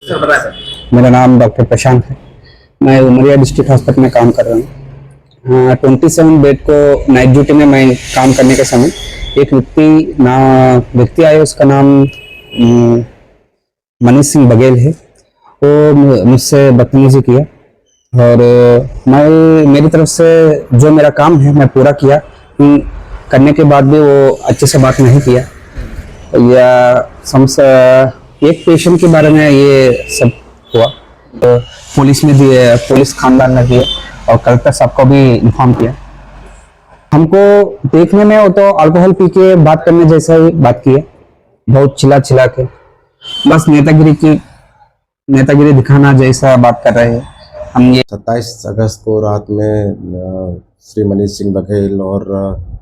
Sir बताएं sir. मेरा नाम डॉक्टर प्रशांत है। मैं उमरिया डिस्ट्रिक्ट हॉस्पिटल में काम कर रहा हूँ। 27 बेड को नाइट ड्यूटी में मैं काम करने के समय एक व्यक्ति आए, उसका नाम मनीष सिंह बघेल है। वो मुझसे बदतमीजी किया और मैं मेरी तरफ से जो मेरा काम है मैं पूरा किया। करने के बाद भी वो अच्छे से बात नहीं किया या एक पेशेंट के बारे में ये सब हुआ। तो पुलिस में दिए, पुलिस खानदान ने दिए और कलेक्टर साहब को भी इन्फॉर्म किया। हमको देखने में वो तो अल्कोहल पी के बात करने जैसा ही बात किए, बहुत चिल्ला चिल्ला के, बस नेतागिरी दिखाना जैसा बात कर रहे हैं। हम ये 27 अगस्त को रात में श्री मनीष सिंह बघेल और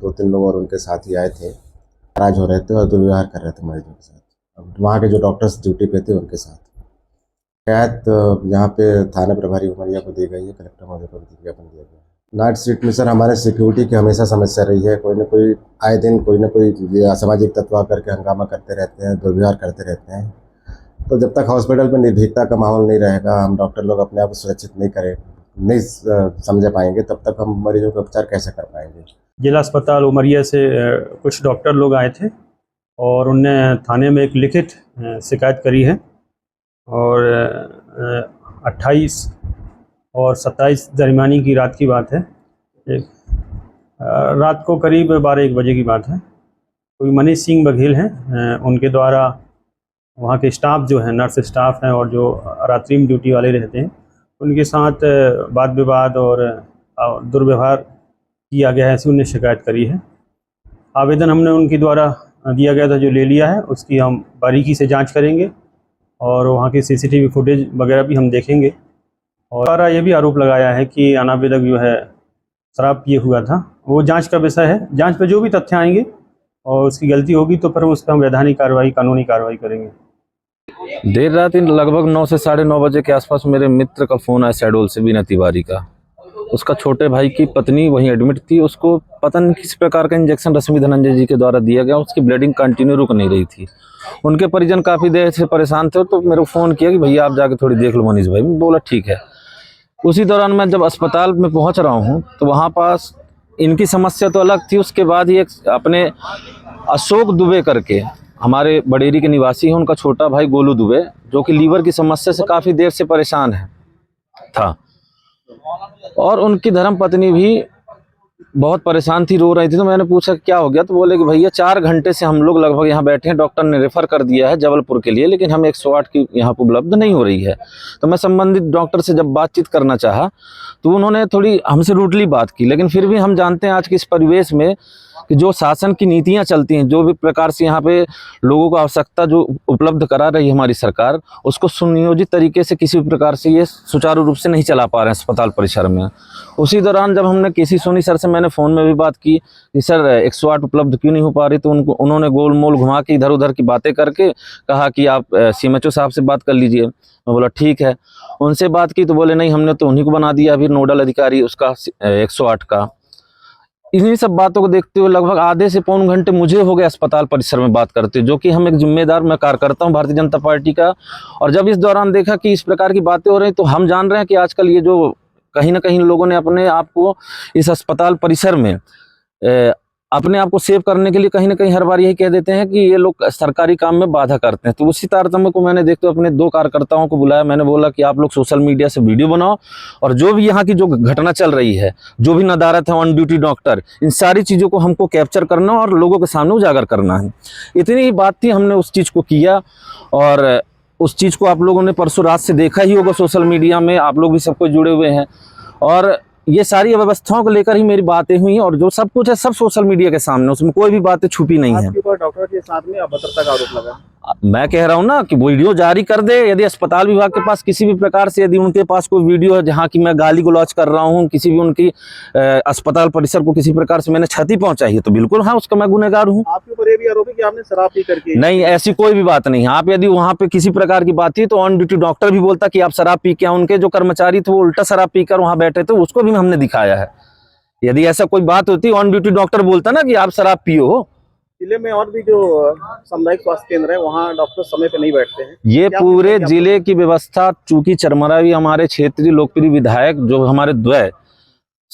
2-3 लोग और उनके साथी आए थे, नाराज हो रहे थे और दुर्व्यवहार कर रहे थे मरीजों के साथ। अब वहाँ के जो डॉक्टर्स ड्यूटी पे थे उनके साथ शिकायत यहाँ पे थाना प्रभारी उमरिया को दी गई है, कलेक्टर महोदय को विज्ञापन दिया गया है। नाइट शिफ्ट में सर हमारे सिक्योरिटी की हमेशा समस्या रही है। कोई ना कोई आए दिन कोई ना कोई असामाजिक तत्व आकर के हंगामा करते रहते हैं, दुर्व्यवहार करते रहते हैं। तो जब तक हॉस्पिटल में निर्भीकता का माहौल नहीं रहेगा, हम डॉक्टर लोग अपने आप को सुरक्षित नहीं समझ पाएंगे, तब तक हम मरीजों का उपचार कैसे कर पाएंगे। जिला अस्पताल उमरिया से कुछ डॉक्टर लोग आए थे और उनने थाने में एक लिखित शिकायत करी है और 28 और 27 दरमियानी की रात की बात है। रात को करीब 12-1 बजे की बात है। कोई मनीष सिंह बघेल हैं, उनके द्वारा वहाँ के स्टाफ जो है, नर्स स्टाफ हैं और जो रात्रि में ड्यूटी वाले रहते हैं, उनके साथ वाद विवाद और दुर्व्यवहार किया गया है, ऐसी उन्हें शिकायत करी है। आवेदन हमने उनके द्वारा दिया गया था जो ले लिया है, उसकी हम बारीकी से जांच करेंगे और वहाँ की सीसीटीवी फुटेज वगैरह भी हम देखेंगे। और द्वारा ये भी आरोप लगाया है कि अनावेदक जो है शराब पिए हुआ था। वो जांच का विषय है, जांच पे जो भी तथ्य आएंगे और उसकी गलती होगी तो फिर उस पर हम वैधानिक कार्रवाई, कानूनी कार्रवाई करेंगे। देर रात लगभग 9 से 9:30 बजे के आसपास मेरे मित्र का फ़ोन आया शहडोल से, बीना तिवारी का। उसका छोटे भाई की पत्नी वहीं एडमिट थी, उसको पता नहीं किस प्रकार का इंजेक्शन रश्मि धनंजय जी के द्वारा दिया गया, उसकी ब्लीडिंग कंटिन्यू रुक नहीं रही थी। उनके परिजन काफ़ी देर से परेशान थे तो मेरे को फ़ोन किया कि भैया आप जाके थोड़ी देख लो मनीष भाई। मैं बोला ठीक है। उसी दौरान मैं जब अस्पताल में पहुँच रहा हूँ तो वहाँ पास इनकी समस्या तो अलग थी, उसके बाद ही एक अपने अशोक दुबे करके हमारे बडेरी के निवासी हैं, उनका छोटा भाई गोलू दुबे, जो कि लीवर की समस्या से काफ़ी देर से परेशान था और उनकी धर्मपत्नी भी बहुत परेशान थी, रो रही थी। तो मैंने पूछा क्या हो गया, तो बोले कि भैया 4 घंटे से हम लोग लगभग यहाँ बैठे हैं, डॉक्टर ने रेफ़र कर दिया है जबलपुर के लिए, लेकिन हमें 108 की यहाँ पर उपलब्ध नहीं हो रही है। तो मैं संबंधित डॉक्टर से जब बातचीत करना चाहा तो उन्होंने थोड़ी हमसे रूडली बात की, लेकिन फिर भी हम जानते हैं आज के इस परिवेश में कि जो शासन की नीतियां चलती हैं, जो भी प्रकार से यहाँ पे लोगों को आवश्यकता जो उपलब्ध करा रही है हमारी सरकार, उसको सुनियोजित तरीके से किसी प्रकार से ये सुचारू रूप से नहीं चला पा रहे हैं अस्पताल परिसर में। उसी दौरान जब हमने केसी सोनी सर से मैंने फ़ोन में भी बात की कि सर 108 उपलब्ध क्यों नहीं हो पा रही, तो उन्होंने गोल मोल घुमा के इधर उधर की बातें करके कहा कि आप CMHO साहब से बात कर लीजिए। मैं बोला ठीक है। उनसे बात की तो बोले नहीं, हमने तो उन्हीं को बना दिया अभी नोडल अधिकारी उसका 108 का। इन्हीं सब बातों को देखते हुए लगभग आधे से पौन घंटे मुझे हो गए अस्पताल परिसर में बात करते, जो कि हम एक जिम्मेदार मैं कार्यकर्ता हूं भारतीय जनता पार्टी का। और जब इस दौरान देखा कि इस प्रकार की बातें हो रही तो हम जान रहे हैं कि आजकल ये जो कहीं ना कहीं लोगों ने अपने आप को इस अस्पताल परिसर में अपने आप को सेव करने के लिए कहीं ना कहीं हर बार यही कह देते हैं कि ये लोग सरकारी काम में बाधा करते हैं। तो उसी तारतम्य को मैंने देखते हुए अपने 2 कार्यकर्ताओं को बुलाया। मैंने बोला कि आप लोग सोशल मीडिया से वीडियो बनाओ और जो भी यहाँ की जो घटना चल रही है, जो भी नदारत है, ऑन ड्यूटी डॉक्टर, इन सारी चीज़ों को हमको कैप्चर करना और लोगों के सामने उजागर करना है। इतनी ही बात थी, हमने उस चीज़ को किया और उस चीज़ को आप लोगों ने परसों रात से देखा ही होगा सोशल मीडिया में, आप लोग भी सब कुछ जुड़े हुए हैं। और ये सारी व्यवस्थाओं को लेकर ही मेरी बातें हुई और जो सब कुछ है सब सोशल मीडिया के सामने, उसमें कोई भी बातें छुपी नहीं है। आपके ऊपर डॉक्टर के साथ में अभद्रता का आरोप लगा। मैं कह रहा हूं ना कि वीडियो जारी कर दे। यदि अस्पताल विभाग के पास किसी भी प्रकार से यदि उनके पास कोई वीडियो है जहां की मैं गाली गलौज कर रहा हूं, किसी भी उनकी अस्पताल परिसर को किसी प्रकार से मैंने क्षति पहुंचाई है, तो बिल्कुल हाँ, उसका मैं गुनहगार हूं। आपके ऊपर ये भी आरोप है कि आपने शराब पी करके। नहीं, ऐसी कोई भी बात नहीं है। आप यदि वहां पे किसी प्रकार की बात थी तो ऑन ड्यूटी डॉक्टर भी बोलता कि आप शराब पी के, उनके जो कर्मचारी थे वो उल्टा शराब पीकर वहां बैठे थे, उसको भी हमने दिखाया है। यदि ऐसा कोई बात होती, ऑन ड्यूटी डॉक्टर बोलता ना कि आप शराब पियो हो, जिले में और भी जो सामुदायिक स्वास्थ्य केंद्र है वहाँ डॉक्टर समय पे नहीं बैठते हैं। ये क्या पूरे क्या- जिले की व्यवस्था, चूंकि चरमरा भी हमारे क्षेत्रीय लोकप्रिय विधायक जो हमारे द्वय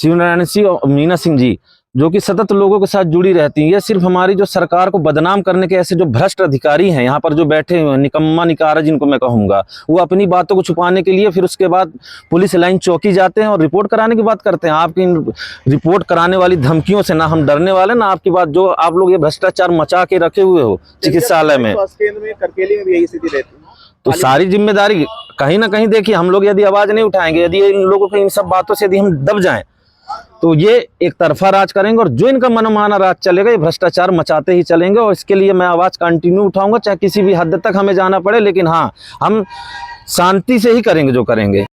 शिवनारायण सिंह और मीना सिंह जी, जो कि सतत लोगों के साथ जुड़ी रहती हैं, ये सिर्फ हमारी जो सरकार को बदनाम करने के ऐसे जो भ्रष्ट अधिकारी हैं यहाँ पर जो बैठे हुए हैं, निकम्मा निकारा जिनको मैं कहूँगा, वो अपनी बातों को छुपाने के लिए फिर उसके बाद पुलिस लाइन चौकी जाते हैं और रिपोर्ट कराने की बात करते हैं। आपकी इन रिपोर्ट कराने वाली धमकियों से ना हम डरने वाले, ना आपकी बात जो आप लोग ये भ्रष्टाचार मचा के रखे हुए हो चिकित्सालय में। स्वास्थ्य केंद्र में करकेली में भी यही स्थिति रहती है। तो सारी जिम्मेदारी कहीं ना कहीं देखिए, हम लोग यदि आवाज नहीं उठाएंगे, यदि इन लोगों को इन सब बातों से यदि हम दब जाएं, तो ये एक तरफा राज करेंगे और जो इनका मनमाना राज चलेगा ये भ्रष्टाचार मचाते ही चलेंगे। और इसके लिए मैं आवाज कंटिन्यू उठाऊंगा, चाहे किसी भी हद तक हमें जाना पड़े, लेकिन हाँ, हम शांति से ही करेंगे जो करेंगे।